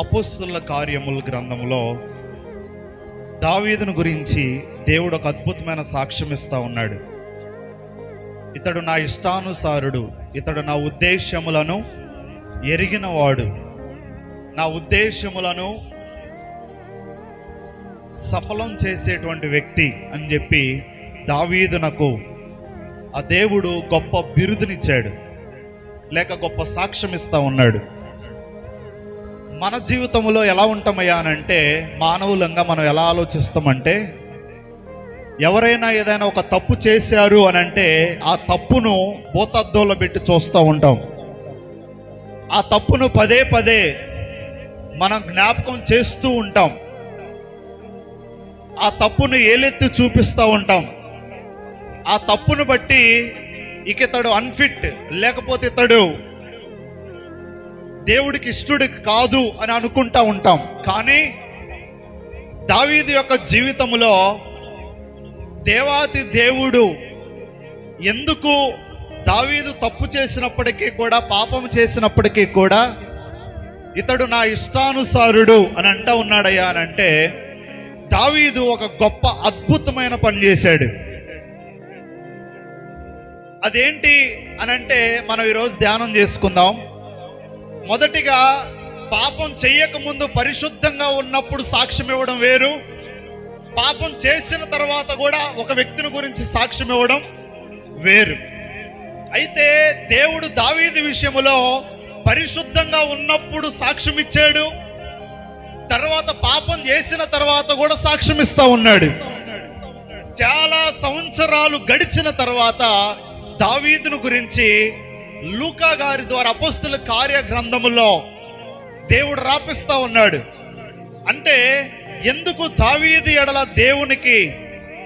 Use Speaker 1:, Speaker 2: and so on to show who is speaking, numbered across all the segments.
Speaker 1: అపోస్తలుల కార్యముల గ్రంథంలో దావీదును గురించి దేవుడు ఒక అద్భుతమైన సాక్ష్యం ఇస్తా ఉన్నాడు. ఇతడు నా ఇష్టానుసారుడు, ఇతడు నా ఉద్దేశములను ఎరిగినవాడు, నా ఉద్దేశములను సఫలం చేసేటువంటి వ్యక్తి అని చెప్పి దావీదునకు ఆ దేవుడు గొప్ప బిరుదునిచ్చాడు, లేక గొప్ప సాక్ష్యం ఇస్తా ఉన్నాడు. మన జీవితంలో ఎలా ఉంటామయ్యా అని అంటే, మానవులంగా మనం ఎలా ఆలోచిస్తామంటే, ఎవరైనా ఏదైనా ఒక తప్పు చేశారు అని అంటే ఆ తప్పును భూతద్దంలో పెట్టి చూస్తూ ఉంటాం. ఆ తప్పును పదే పదే మనం జ్ఞాపకం చేస్తూ ఉంటాం. ఆ తప్పును ఏలెత్తి చూపిస్తూ ఉంటాం. ఆ తప్పును బట్టి ఇక ఇతడు అన్ఫిట్, లేకపోతే ఇతడు దేవుడికి ఇష్టడు కాదు అని అనుకుంటా ఉంటాం. కానీ దావీదు యొక్క జీవితంలో దేవాతి దేవుడు ఎందుకు దావీదు తప్పు చేసినప్పటికీ కూడా, పాపం చేసినప్పటికీ కూడా ఇతడు నా ఇష్టానుసారుడు అని అంటా ఉన్నాడయ్యా అని అంటే, దావీదు ఒక గొప్ప అద్భుతమైన పని చేశాడు. అదేంటి అని అంటే మనం ఈరోజు ధ్యానం చేసుకుందాం. మొదటిగా, పాపం చెయ్యక ముందు పరిశుద్ధంగా ఉన్నప్పుడు సాక్ష్యం ఇవ్వడం వేరు, పాపం చేసిన తర్వాత కూడా ఒక వ్యక్తిని గురించి సాక్ష్యం ఇవ్వడం వేరు. అయితే దేవుడు దావీదు విషయంలో పరిశుద్ధంగా ఉన్నప్పుడు సాక్ష్యం ఇచ్చాడు, తర్వాత పాపం చేసిన తర్వాత కూడా సాక్ష్యం ఇస్తా ఉన్నాడు. చాలా సంవత్సరాలు గడిచిన తర్వాత దావీదును గురించి లూకా గారి ద్వారా అపోస్తలుల కార్య గ్రంథములో దేవుడు రాపిస్తా ఉన్నాడు. అంటే ఎందుకు దావీదు ఎడల దేవునికి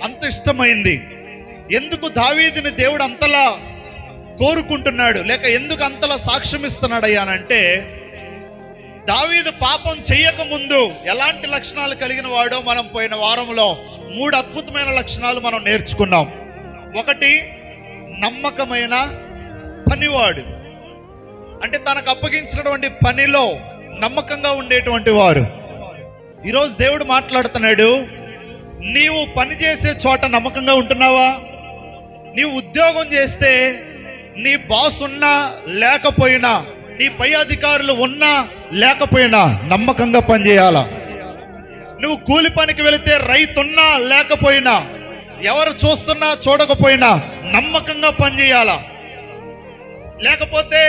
Speaker 1: అంత ఇష్టమైంది, ఎందుకు దావీదుని దేవుడు అంతలా కోరుకుంటున్నాడు, లేక ఎందుకు అంతలా సాక్ష్యం ఇస్తున్నాడు అంటే, దావీదు పాపం చెయ్యక ముందు ఎలాంటి లక్షణాలు కలిగిన వాడో మనం పోయిన వారంలో 3 అద్భుతమైన లక్షణాలు మనం నేర్చుకున్నాం. ఒకటి, నమ్మకమైన పనివాడు. అంటే తనకు అప్పగించినటువంటి పనిలో నమ్మకంగా ఉండేటువంటి వారు. ఈరోజు దేవుడు మాట్లాడుతున్నాడు, నీవు పని చేసే చోట నమ్మకంగా ఉంటున్నావా? నీవు ఉద్యోగం చేస్తే నీ బాస్ ఉన్నా లేకపోయినా, నీ పై అధికారులు ఉన్నా లేకపోయినా నమ్మకంగా పనిచేయాలా? నువ్వు కూలి పనికి వెళితే రైతున్నా లేకపోయినా, ఎవరు చూస్తున్నా చూడకపోయినా నమ్మకంగా పనిచేయాలా? లేకపోతే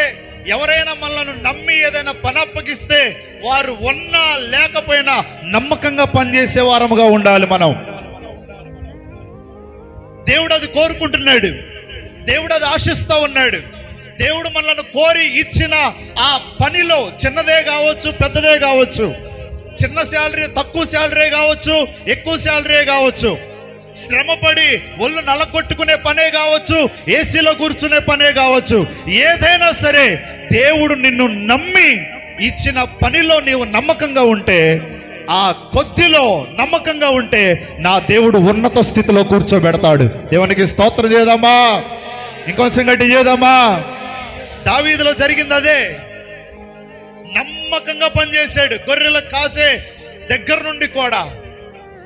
Speaker 1: ఎవరైనా మనల్ని నమ్మి ఏదైనా పని అప్పగిస్తే వారు ఉన్నా లేకపోయినా నమ్మకంగా పనిచేసే వారముగా ఉండాలి మనం. దేవుడు అది కోరుకుంటున్నాడు, దేవుడు అది ఆశిస్తా ఉన్నాడు. దేవుడు మనల్ని కోరి ఇచ్చిన ఆ పనిలో, చిన్నదే కావచ్చు పెద్దదే కావచ్చు, చిన్న శాలరీ తక్కువ శాలరీ కావచ్చు, ఎక్కువ శాలరీ కావచ్చు, శ్రమపడి ఒళ్ళు నలగొట్టుకునే పనే కావచ్చు, ఏసీలో కూర్చునే పనే కావచ్చు, ఏదైనా సరే దేవుడు నిన్ను నమ్మి ఇచ్చిన పనిలో నీవు నమ్మకంగా ఉంటే, ఆ కొద్దిలో నమ్మకంగా ఉంటే నా దేవుడు ఉన్నత స్థితిలో కూర్చోబెడతాడు. దేవునికి స్తోత్రం చేద్దామా? ఇంకొంచెం గట్టి చేద్దామా? దావీదులో జరిగింది అదే. నమ్మకంగా పనిచేశాడు. గొర్రెలు కాసే దగ్గర నుండి కూడా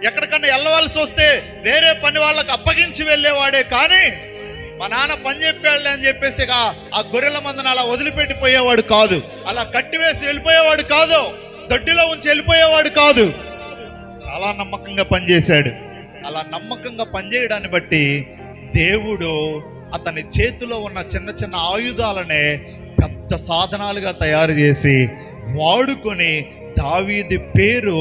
Speaker 1: ఎక్కడికన్నా వెళ్ళవలసి వస్తే వేరే పని వాళ్ళకు అప్పగించి వెళ్ళేవాడే, కానీ మా నాన్న పని చెప్పాడులే అని చెప్పేసి ఆ గొర్రెల మందను అలా వదిలిపెట్టిపోయేవాడు కాదు, అలా కట్టివేసి వెళ్ళిపోయేవాడు కాదు, దొడ్డిలో ఉంచి వెళ్ళిపోయేవాడు కాదు. చాలా నమ్మకంగా పనిచేశాడు. అలా నమ్మకంగా పనిచేయడాన్ని బట్టి దేవుడు అతని చేతిలో ఉన్న చిన్న చిన్న ఆయుధాలనే పెద్ద సాధనాలుగా తయారు చేసి వాడుకొని దావీదు పేరు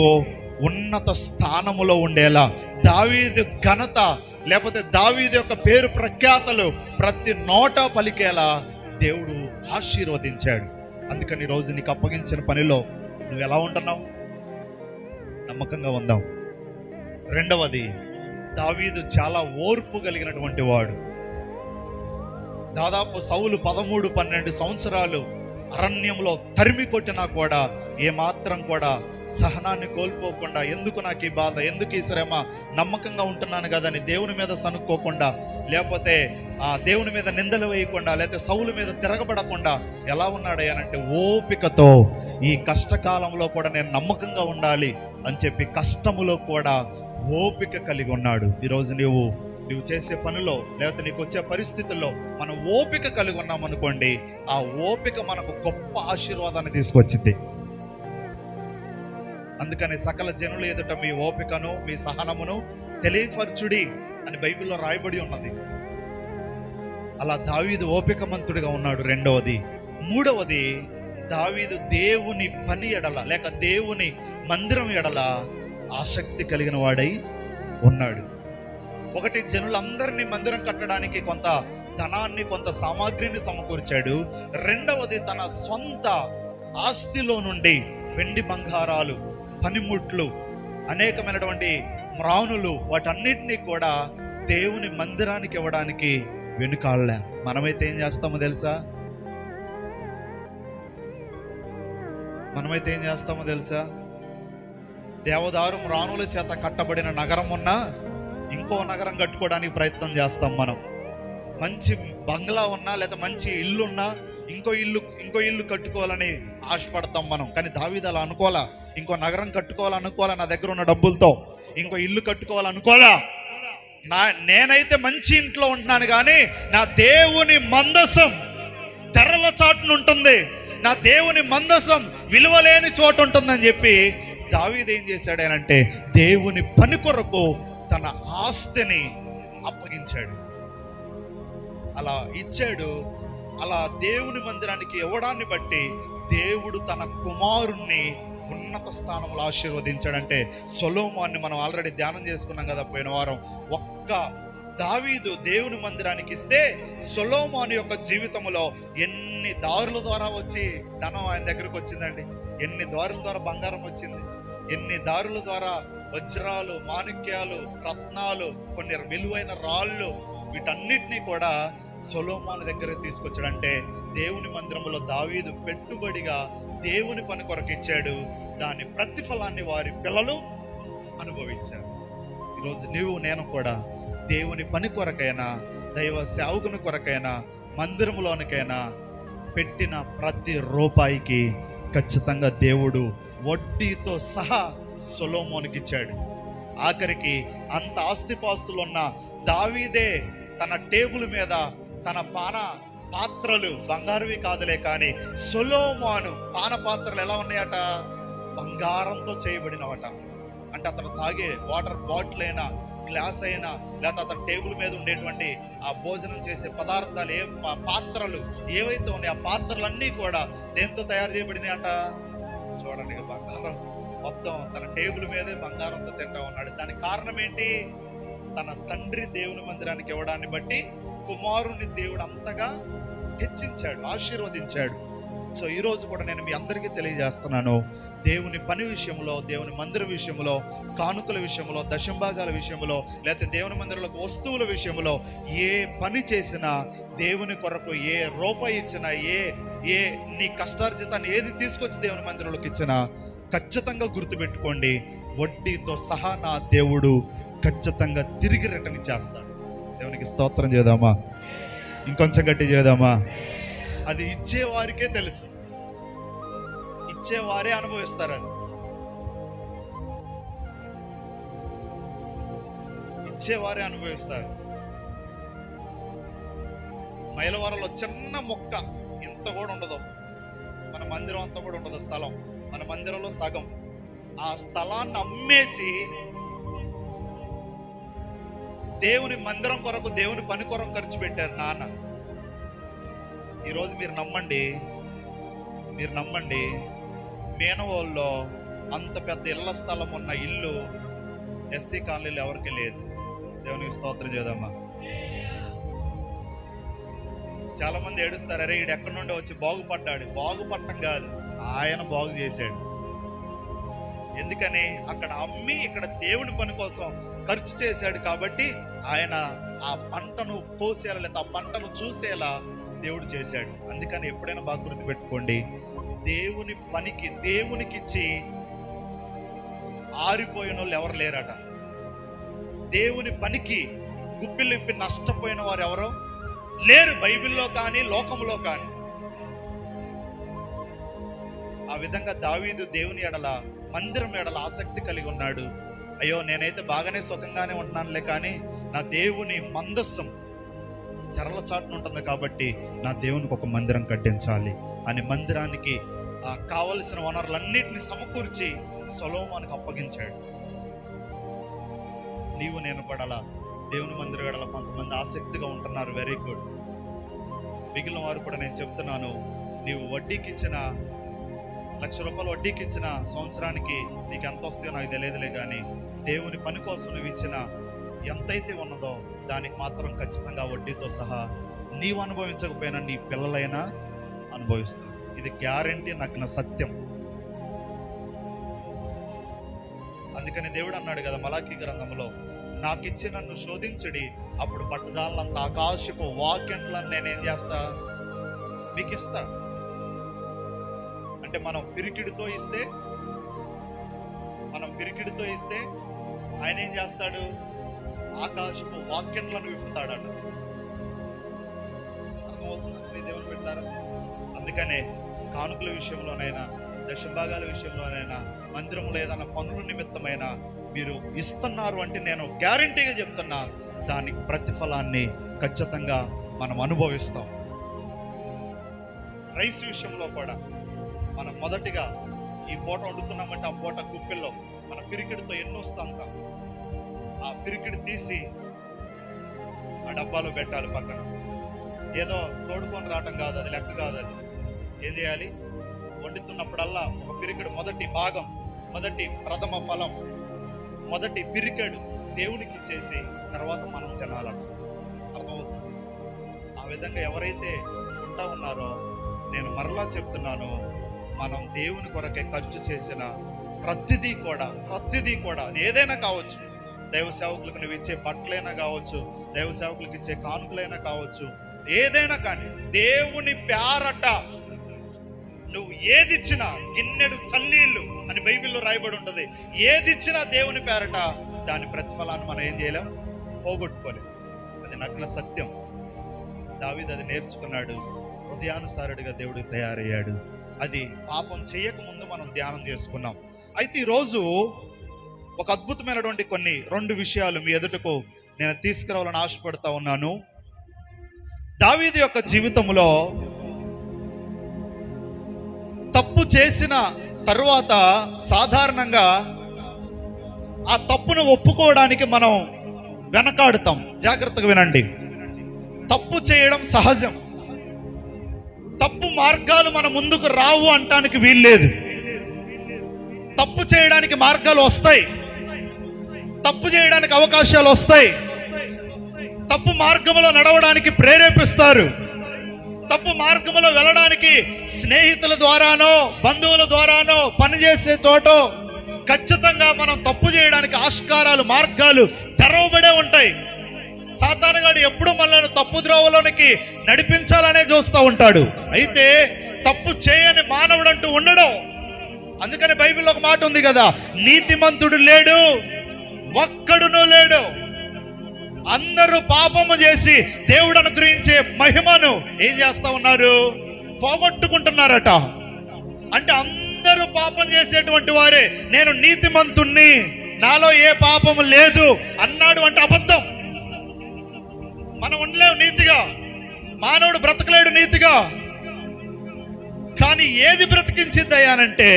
Speaker 1: ఉన్నత స్థానములో ఉండేలా, దావీదు ఘనత లేకపోతే దావీదు యొక్క పేరు ప్రఖ్యాతలు ప్రతి నోట పలికేలా దేవుడు ఆశీర్వదించాడు. అందుకని ఈరోజు నీకు అప్పగించిన పనిలో నువ్వు ఎలా ఉంటున్నావు? నమ్మకంగా ఉందాం. రెండవది, దావీదు చాలా ఓర్పు కలిగినటువంటి వాడు. దాదాపు సౌలు 13-12 సంవత్సరాలు అరణ్యంలో తరిమి కొట్టినా కూడా ఏమాత్రం కూడా సహనాన్ని కోల్పోకుండా, ఎందుకు నాకు ఈ బాధ, ఎందుకు ఈ శ్రమ, నమ్మకంగా ఉంటున్నాను కదా అని దేవుని మీద సనుక్కోకుండా, లేకపోతే ఆ దేవుని మీద నిందలు వేయకుండా, లేకపోతే సౌలు మీద తిరగబడకుండా ఎలా ఉన్నాడయ్యానంటే ఓపికతో ఈ కష్టకాలంలో కూడా నేను నమ్మకంగా ఉండాలి అని చెప్పి కష్టములో కూడా ఓపిక కలిగి ఉన్నాడు. ఈరోజు నువ్వు చేసే పనిలో లేకపోతే నీకు వచ్చే పరిస్థితుల్లో మనం ఓపిక కలిగి ఉన్నాం అనుకోండి, ఆ ఓపిక మనకు గొప్ప ఆశీర్వాదాన్ని తీసుకొచ్చింది. అందుకని సకల జనుల ఎదుట మీ ఓపికను మీ సహనమును తెలియపరచుడి అని బైబిల్లో రాయబడి ఉన్నది. అలా దావీదు ఓపికమంతుడిగా ఉన్నాడు. రెండవది. మూడవది, దావీదు దేవుని పని ఎడల లేక దేవుని మందిరం ఎడల ఆసక్తి కలిగిన వాడై ఉన్నాడు. ఒకటి, జనులందరినీ మందిరం కట్టడానికి కొంత ధనాన్ని కొంత సామాగ్రిని సమకూర్చాడు. రెండవది, తన సొంత ఆస్తిలో నుండి వెండి బంగారాలు, పనిముట్లు, అనేకమైనటువంటి మ్రాణులు, వాటన్నిటినీ కూడా దేవుని మందిరానికి ఇవ్వడానికి వెనుకాడలే. మనమైతే ఏం చేస్తామో తెలుసా? దేవదారు మ్రాణుల చేత కట్టబడిన నగరం ఉన్నా ఇంకో నగరం కట్టుకోవడానికి ప్రయత్నం చేస్తాం. మనం మంచి బంగ్లా ఉన్నా లేదా మంచి ఇల్లు ఉన్నా ఇంకో ఇల్లు కట్టుకోవాలని ఆశపడతాం మనం. కానీ దావీదు అలా అనుకోవాలా. ఇంకో నగరం కట్టుకోవాలనుకోవాలా, నా దగ్గర ఉన్న డబ్బులతో ఇంకో ఇల్లు కట్టుకోవాలనుకోవాలా. నేనైతే మంచి ఇంట్లో ఉంటున్నాను, కానీ నా దేవుని మందసం తెరల చాటున ఉంటుంది, నా దేవుని మందసం విలువలేని చోటు ఉంటుందని చెప్పి దావీదు ఏం చేశాడనంటే దేవుని పని కొరకు తన ఆస్తిని అప్పగించాడు. అలా ఇచ్చాడు. అలా దేవుని మందిరానికి ఇవ్వడాన్ని బట్టి దేవుడు తన కుమారుణ్ణి ఉన్నత స్థానంలో ఆశీర్వదించాడంటే సొలొమోన్ని మనం ఆల్రెడీ ధ్యానం చేసుకున్నాం కదా పోయిన వారం. ఒక్క దావీదు దేవుని మందిరానికి ఇస్తే సొలొమోను యొక్క జీవితంలో ఎన్ని దారుల ద్వారా వచ్చి ధనం ఆయన దగ్గరకు వచ్చిందండి. ఎన్ని దారుల ద్వారా బంగారం వచ్చింది, ఎన్ని దారుల ద్వారా వజ్రాలు, మాణిక్యాలు, రత్నాలు, కొన్ని విలువైన రాళ్ళు, వీటన్నిటినీ కూడా సొలొమోను దగ్గర తీసుకొచ్చాడంటే దేవుని మందిరంలో దావీదు పెట్టుబడిగా దేవుని పని కొరకు ఇచ్చాడు. దాని ప్రతిఫలాన్ని వారి పిల్లలు అనుభవించారు. ఈరోజు నీవు నేను కూడా దేవుని పని కొరకైనా, దైవ సేవకుని కొరకైనా, మందిరంలోనికైనా పెట్టిన ప్రతి రూపాయికి ఖచ్చితంగా దేవుడు వడ్డీతో సహా సొలొమోనుకి ఇచ్చాడు. ఆఖరికి అంత ఆస్తిపాస్తులు ఉన్న దావీదే తన టేబుల్ మీద తన పాత్రలు బంగారువి కాదులే, కానీ సొలొమోను పానపాత్రలు ఎలా ఉన్నాయట? బంగారంతో చేయబడినవట. అంటే అతను తాగే వాటర్ బాటిల్ అయినా, గ్లాస్ అయినా, లేకపోతే అతని టేబుల్ మీద ఉండేటువంటి ఆ భోజనం చేసే పదార్థాలు, పాత్రలు ఏవైతే ఉన్నాయో ఆ పాత్రలన్నీ కూడా దేంతో తయారు చేయబడినాయట? చూడండి, బంగారం. మొత్తం తన టేబుల్ మీదే బంగారంతో తింటా ఉన్నాడు. దానికి కారణం ఏంటి? తన తండ్రి దేవుని మందిరానికి ఇవ్వడాన్ని బట్టి కుమారుని దేవుడు అంతగా హెచ్చించాడు, ఆశీర్వదించాడు. సో ఈరోజు కూడా నేను మీ అందరికీ తెలియజేస్తున్నాను, దేవుని పని విషయంలో, దేవుని మందిరం విషయంలో, కానుకల విషయంలో, దశంభాగాల విషయంలో, లేకపోతే దేవుని మందిరంలోకి వస్తువుల విషయంలో ఏ పని చేసినా, దేవుని కొరకు ఏ రూపాయి ఇచ్చినా, ఏ నీ కష్టార్జితాన్ని ఏది తీసుకొచ్చి దేవుని మందిరంలోకి ఇచ్చినా ఖచ్చితంగా గుర్తుపెట్టుకోండి, వడ్డీతో సహా నా దేవుడు ఖచ్చితంగా తిరిగి రిటర్న్ చేస్తాడు. దేవునికి స్తోత్రం చేద్దామా? ఇంకొంచెం గట్టి చేద్దామా? అది ఇచ్చేవారికే తెలుసు, ఇచ్చేవారే అనుభవిస్తారని. ఇచ్చేవారే అనుభవిస్తారు. మైలవరంలో చిన్న మొక్క ఇంత కూడా ఉండదు, మన మందిరం అంతా కూడా ఉండదు స్థలం. మన మందిరంలో సగం ఆ స్థలాన్ని అమ్మేసి దేవుని మందిరం కొరకు, దేవుని పని కొరకు ఖర్చు పెట్టారు నాన్న. ఈరోజు మీరు నమ్మండి, మేనవాళ్ళలో అంత పెద్ద ఇళ్ల స్థలం ఉన్న ఇల్లు ఎస్సీ కాలనీలో ఎవరికి లేదు. దేవునికి స్తోత్రం చేద్దామా? చాలా మంది ఏడుస్తారు, అరే ఈడు ఎక్కడి నుండి వచ్చి బాగుపడ్డాడు. బాగుపడటం కాదు, ఆయన బాగు చేశాడు. ఎందుకని? అక్కడ అమ్మి ఇక్కడ దేవుని పని కోసం ఖర్చు చేశాడు కాబట్టి ఆయన ఆ పంటను కోసేలా, లేదా ఆ పంటను చూసేలా దేవుడు చేశాడు. అందుకని ఎప్పుడైనా బాగా గుర్తుపెట్టుకోండి, దేవుని పనికి దేవునికి ఇచ్చి ఆరిపోయిన వాళ్ళు ఎవరు లేరట. దేవుని పనికి గుప్పిళ్ళు ఇప్పి నష్టపోయిన వారు ఎవరో లేరు, బైబిల్లో కానీ లోకంలో కానీ. ఆ విధంగా దావీదు దేవుని ఎడల, మందిరం ఎడల ఆసక్తి కలిగి ఉన్నాడు. అయ్యో, నేనైతే బాగానే సుఖంగానే ఉంటున్నానులే, కానీ నా దేవుని మందస్సం తెరల చాటున ఉంటుంది కాబట్టి నా దేవునికి ఒక మందిరం కట్టించాలి అని మందిరానికి కావలసిన వనరులన్నిటిని సమకూర్చి సొలొమోనుకు అప్పగించాడు. నీవు నేను కూడా దేవుని మందిరం ఎడల కొంతమంది ఆసక్తిగా ఉంటున్నారు, వెరీ గుడ్. మిగిలిన వారు కూడా నేను చెప్తున్నాను, నీవు వడ్డీకి ఇచ్చిన ₹1,00,000 వడ్డీకి ఇచ్చిన సంవత్సరానికి నీకు ఎంత వస్తాయో నాకు తెలియదులే, కానీ దేవుని పని కోసం నువ్వు ఇచ్చిన ఎంతైతే ఉన్నదో దానికి మాత్రం ఖచ్చితంగా వడ్డీతో సహా నీవు అనుభవించకపోయినా నీ పిల్లలైనా అనుభవిస్తారు. ఇది గ్యారంటీ, నాకు నా సత్యం. అందుకని దేవుడు అన్నాడు కదా మలాకీ గ్రంథంలో, నాకు ఇచ్చి నన్ను శోధించడి, అప్పుడు పట్టజాలంత ఆకాశపు వాక్యంలను నేనేం చేస్తా, మీకు ఇస్తా. అంటే మనం పిరికిడితో ఇస్తే ఆయన ఏం చేస్తాడు, ఆకాశపు వాక్యంలను విప్పుతాడట. అర్థమవుతుంది దేవుని పెట్టారా? అందుకనే కానుకల విషయంలోనైనా, దశభాగాల విషయంలోనైనా, మందిరంలో ఏదైనా పనుల నిమిత్తమైనా మీరు ఇస్తున్నారు అంటే నేను గ్యారంటీగా చెప్తున్నా, దానికి ప్రతిఫలాన్ని ఖచ్చితంగా మనం అనుభవిస్తాం. రైస్ విషయంలో కూడా మనం మొదటిగా ఈ పూట వండుతున్నామంటే ఆ పూట కుప్పిల్లో మన పిరికిడితో ఎన్ని వస్తుందంత ఆ పిరికిడి తీసి ఆ డబ్బాలో పెట్టాలి పక్కన. ఏదో తోడుకొని రావటం కాదు, అది లెక్క కాదు. అది ఏం చేయాలి, వండుతున్నప్పుడల్లా ఒక పిరికిడు మొదటి భాగం, మొదటి ప్రథమ ఫలం, మొదటి పిరికెడు దేవునికి చేసి తర్వాత మనం తినాలట. అర్థమవుతుంది? ఆ విధంగా ఎవరైతే ఉంటా ఉన్నారో, నేను మరలా చెప్తున్నాను, మనం దేవుని కొరకే ఖర్చు చేసిన ప్రతిదీ కూడా ఏదైనా కావచ్చు, దైవ సేవకులకు నువ్వు ఇచ్చే బట్టలైనా కావచ్చు, దైవ సేవకులకు ఇచ్చే కానుకలైనా కావచ్చు, ఏదైనా కానీ దేవుని పేరట నువ్వు ఏదిచ్చినా, గిన్నెడు చన్నీళ్ళు అని బైబిల్లో రాయబడి ఉంటుంది, ఏదిచ్చినా దేవుని పేరట దాని ప్రతిఫలాన్ని మనం ఏం చేయలేం, పోగొట్టుకోలేం. అది నగ్న సత్యం. దావీదు అది నేర్చుకున్నాడు, హృదయానుసారుడిగా దేవుడికి తయారయ్యాడు. అది పాపం చేయక ముందు మనం ధ్యానం చేసుకున్నాం. అయితే ఈరోజు ఒక అద్భుతమైనటువంటి 2 విషయాలు మీ ఎదుటకు నేను తీసుకురావాలని ఆశపడతా ఉన్నాను. దావీదు యొక్క జీవితంలో తప్పు చేసిన తరువాత సాధారణంగా ఆ తప్పును ఒప్పుకోవడానికి మనం వెనకాడుతాం. జాగ్రత్తగా వినండి, తప్పు చేయడం సహజం. తప్పు మార్గాలు మన ముందుకు రావు అంటానికి వీల్లేదు. తప్పు చేయడానికి మార్గాలు వస్తాయి, తప్పు చేయడానికి అవకాశాలు వస్తాయి, తప్పు మార్గంలో నడవడానికి ప్రేరేపిస్తారు, తప్పు మార్గంలో వెళ్ళడానికి స్నేహితుల ద్వారానో బంధువుల ద్వారానో పనిచేసే చోటో ఖచ్చితంగా మనం తప్పు చేయడానికి ఆస్కారాలు, మార్గాలు తెరవబడే ఉంటాయి. సాతానుగాడు ఎప్పుడు మనల్ని తప్పు ద్రోవలోనికి నడిపించాలనే చూస్తూ ఉంటాడు. అయితే తప్పు చేయని మానవుడు అంటూ ఉండడం. అందుకని బైబిల్లో ఒక మాట ఉంది కదా, నీతిమంతుడు లేడు, ఒక్కడునూ లేడు. అందరూ పాపము చేసి దేవుడు అనుగ్రహించే మహిమను ఏం చేస్తా ఉన్నారు, పోగొట్టుకుంటున్నారట. అంటే అందరూ పాపం చేసేటువంటి వారే నేను నీతిమంతుణ్ణి, నాలో ఏ పాపము లేదు అన్నాడు అంటే అబద్ధం. మనం ఉండలేవు నీతిగా, మానవుడు బ్రతకలేడు నీతిగా. కానీ ఏది బ్రతికించిందయ్యానంటే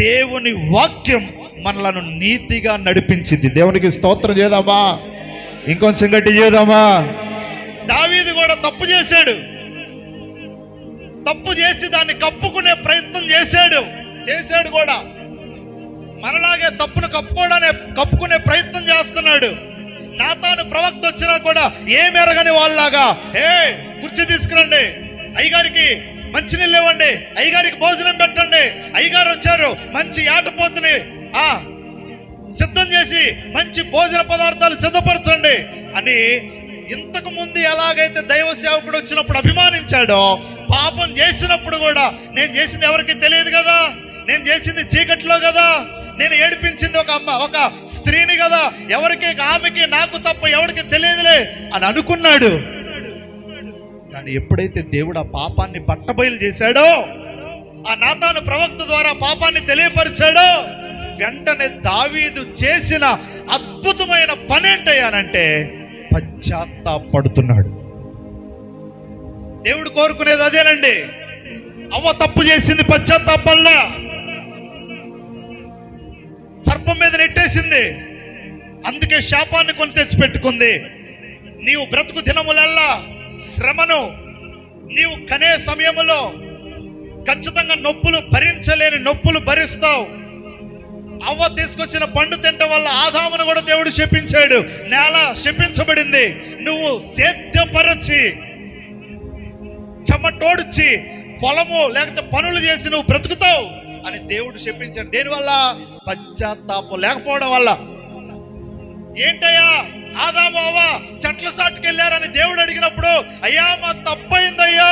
Speaker 1: దేవుని వాక్యం మనలను నీతిగా నడిపించింది. దేవునికి స్తోత్రం చేద్దామా, ఇంకొంచెం గట్టి చేద్దామా. దావీదు కూడా తప్పు చేశాడు, తప్పు చేసి దాన్ని కప్పుకునే ప్రయత్నం చేశాడు కూడా. మనలాగే తప్పును కప్పుకునే ప్రయత్నం చేస్తున్నాడు. నాతాను ప్రవక్త వచ్చినా కూడా ఏం ఎరగని వాళ్ళలాగా, కుర్చీ తీసుకురండి, అయ్యగారికి మంచినీళ్ళు ఇవ్వండి, అయ్యగారికి భోజనం పెట్టండి, అయ్యగారు వచ్చారు, మంచి ఏటపోతుని సిద్ధం చేసి మంచి భోజన పదార్థాలు సిద్ధపరచండి అని ఇంతకు ముందు ఎలాగైతే దైవ సేవకుడు వచ్చినప్పుడు అభిమానించాడో, పాపం చేసినప్పుడు కూడా నేను చేసింది ఎవరికి తెలియదు కదా, నేను చేసింది చీకట్లో కదా, నేను ఏడిపించింది ఒక స్త్రీని కదా, ఎవరికి ఆమెకి నాకు తప్ప ఎవరికి తెలియదులే అని అనుకున్నాడు. కానీ ఎప్పుడైతే దేవుడు ఆ పాపాన్ని బట్టబయలు చేశాడో, ఆ నాతాను ప్రవక్త ద్వారా పాపాన్ని తెలియపరిచాడో, వెంటనే దావీదు చేసిన అద్భుతమైన పని ఏంటయ్యానంటే పశ్చాత్తాపడుతున్నాడు. దేవుడు కోరుకునేది అదేనండి. అవ్వ తప్పు చేసింది, పశ్చాత్తాపంలా సర్పం మీద నెట్టేసింది, అందుకే శాపాన్ని కొని తెచ్చిపెట్టుకుంది. నీవు బ్రతుకు దినములల్లా శ్రమను నీవు కనే సమయములో ఖచ్చితంగా నొప్పులు భరించలేని నొప్పులు భరిస్తావు. అవ్వ తీసుకొచ్చిన పండు తినటం వల్ల ఆదామును కూడా దేవుడు శపించాడు. నేల శపించబడింది. నువ్వు సేద్యపరచి చెమటోడ్చి పొలము లేకపోతే పనులు చేసి నువ్వు బ్రతుకుతావు అని దేవుడు శపించాడు. దేనివల్ల? పశ్చాత్తాపం లేకపోవడం వల్ల. ఏంటయ్యా ఆదాము అవ్వ చెట్ల సాటుకు వెళ్ళారని దేవుడు అడిగినప్పుడు, అయ్యా మా తప్పైందయ్యా,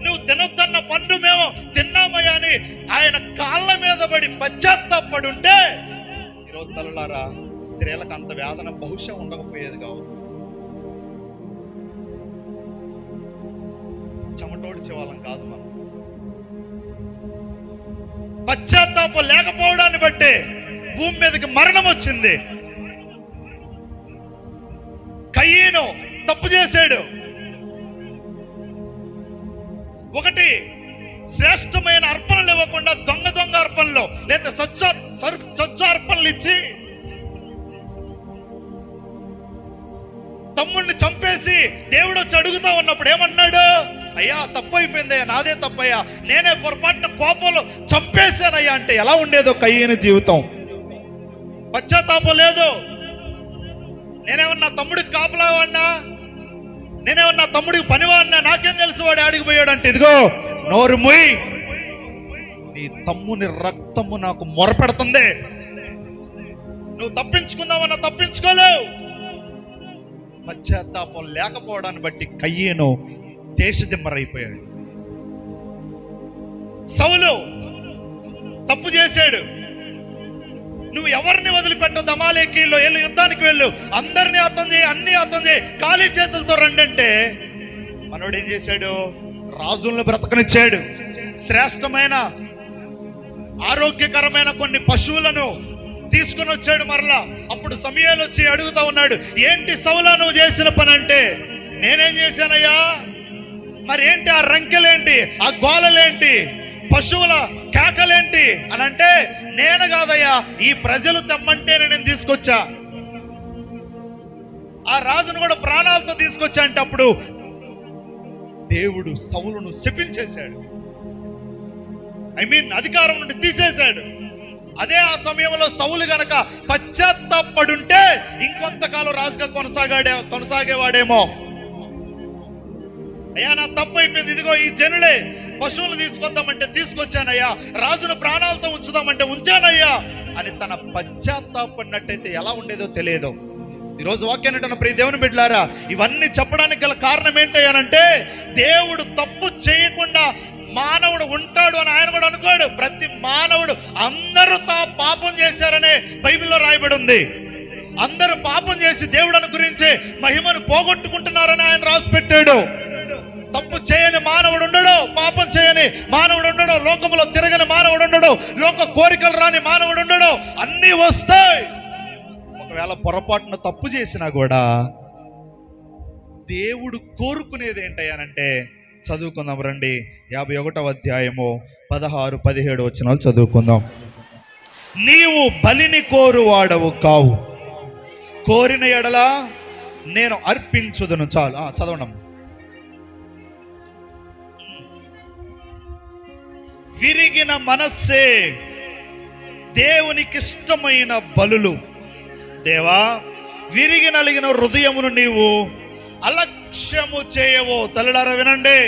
Speaker 1: నువ్వు తినొద్దన్న పండు మేము తిన్నామయ్యా అని ఆయన కాళ్ళ మీద పడి పశ్చాత్తాపడి ఉంటే ఈరోజు తల్లులారా స్త్రీలకు అంత వేదన బహుశా ఉండకపోయేది కావు. చెమటోడ్చే వాళ్ళం కాదు మనం. పశ్చాత్తాపం లేకపోవడాన్ని బట్టే భూమి మీదకి మరణం వచ్చింది. కయీను తప్పు చేశాడు. ఒకటి, శ్రేష్టమైన అర్పణలు ఇవ్వకుండా దొంగ దొంగ అర్పణలు లేదా సచ్చ అర్పణలు ఇచ్చి తమ్ముడిని చంపేసి దేవుడు వచ్చి అడుగుతా ఉన్నప్పుడు ఏమన్నాడు? అయ్యా తప్పు అయిపోయిందయ్యా, నాదే తప్పయ్యా, నేనే పొరపాటున కోపంలో చంపేశానయ్యా అంటే ఎలా ఉండేదో కయ్యని జీవితం. పశ్చాత్తాపం లేదు. నేనేమన్నా తమ్ముడికి కాపలా వాడినా, నేనేమన్నా తమ్ముడికి పనివాడినా, నాకేం తెలుసు వాడు ఆడికి పోయాడు అంటే, ఇదిగో నోరు మూయి, నీ తమ్ముని రక్తము నాకు మొరపెడుతుంది, నువ్వు తప్పించుకుందామన్నా తప్పించుకోలేవు. పశ్చాత్తాపం లేకపోవడాన్ని బట్టి కయ్యేను దేశదిమ్మరైపోయాడు. సౌలు తప్పు చేశాడు. నువ్వు ఎవరిని వదిలిపెట్టదు, అమాలేకీల్లో వెళ్ళు, యుద్ధానికి వెళ్ళు, అందరినీ అర్థం చేయి, అన్ని అర్థం చేయి, ఖాళీ చేతులతో రండి అంటే మనోడు ఏం చేశాడు? రాజులను బ్రతకనిచ్చాడు. శ్రేష్టమైన ఆరోగ్యకరమైన కొన్ని పశువులను తీసుకుని వచ్చాడు మరలా. అప్పుడు సమయాలు వచ్చి అడుగుతా ఉన్నాడు, ఏంటి సౌలా నువ్వు చేసిన పని అంటే, నేనేం చేశానయ్యా, మరి ఏంటి ఆ రంకెలేంటి, ఆ గోలలేంటి, పశువుల కేకలేంటి అని అంటే, నేను కాదయ్యా ఈ ప్రజలు తెమ్మంటేనే నేను తీసుకొచ్చా, ఆ రాజును కూడా ప్రాణాలతో తీసుకొచ్చా అంటే అప్పుడు దేవుడు సౌలును శపించేశాడు. అధికారం నుండి తీసేశాడు. అదే ఆ సమయంలో సౌలు గనక పశ్చాత్తాపడుంటే ఇంకొంతకాలం రాజుగా కొనసాగేవాడేమో. అయ్యా నా తప్పు అయిపోయింది, ఇదిగో ఈ జనులే పశువులు తీసుకొద్దామంటే తీసుకొచ్చానయ్యా, రాజును ప్రాణాలతో ఉంచుదామంటే ఉంచానయ్యా అని తన పశ్చాత్తాపడినట్టయితే ఎలా ఉండేదో తెలియదు. ఈరోజు వాక్యాన్ని అంటున్న ప్రియ దేవుని బిడ్డలారా, ఇవన్నీ చెప్పడానికి గల కారణం ఏంటయ్యానంటే, దేవుడు తప్పు చేయకుండా మానవుడు ఉంటాడు అని ఆయన కూడా అనుకోడు. ప్రతి మానవుడు అందరూ పాపం చేశారనే బైబిల్లో రాయబడి ఉంది. అందరూ పాపం చేసి దేవుడిని గురించి మహిమను పోగొట్టుకుంటున్నారని ఆయన రాసి పెట్టాడు. తప్పు చేయని మానవుడు ఉండడు, పాపం చేయని మానవుడు ఉండడు, లోకంలో తిరగని మానవుడు ఉండడు, లోక కోరికలు రాని మానవుడు ఉండడు. అన్నీ వస్తాయి. ఒకవేళ పొరపాటున తప్పు చేసినా కూడా దేవుడు కోరుకునేది ఏంటయ్యానంటే, చదువుకుందాం రండి. 51వ అధ్యాయము 16-17 వచనాలు చదువుకుందాం. నీవు బలిని కోరువాడవు కావు, కోరిన ఎడల నేను అర్పించుదును. చాలు, చదవండి. విరిగిన మనస్సే దేవునికి ఇష్టమైన బలులు. దేవా, విరిగి నలిగిన హృదయమును నీవు అలక్ష్యము చేయవో. తల్లులారా వినండి,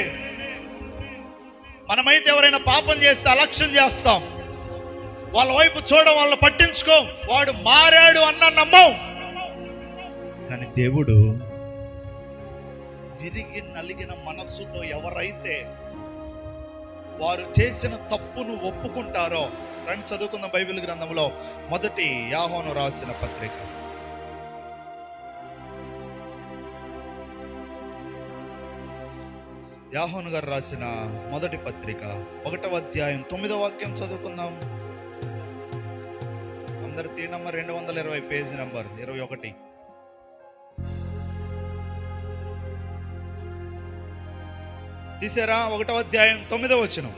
Speaker 1: మనమైతే ఎవరైనా పాపం చేస్తే అలక్ష్యం చేస్తాం, వాళ్ళ వైపు చూడడం, వాళ్ళని పట్టించుకోం, వాడు మారాడు అన్న నమ్మం. కానీ దేవుడు విరిగి నలిగిన మనస్సుతో ఎవరైతే వారు చేసిన తప్పును ఒప్పుకుంటారో, రండి చదువుకుందాం బైబిల్ గ్రంథంలో 1 యోహాను రాసిన పత్రిక. యాహోను గారు రాసిన మొదటి పత్రిక 1వ అధ్యాయం 9వ వాక్యం చదువుకుందాం. అందరు తీ నంబర్ 220, పేజీ నంబర్ 21. తీసారా? 1వ అధ్యాయం 9వ వచనం.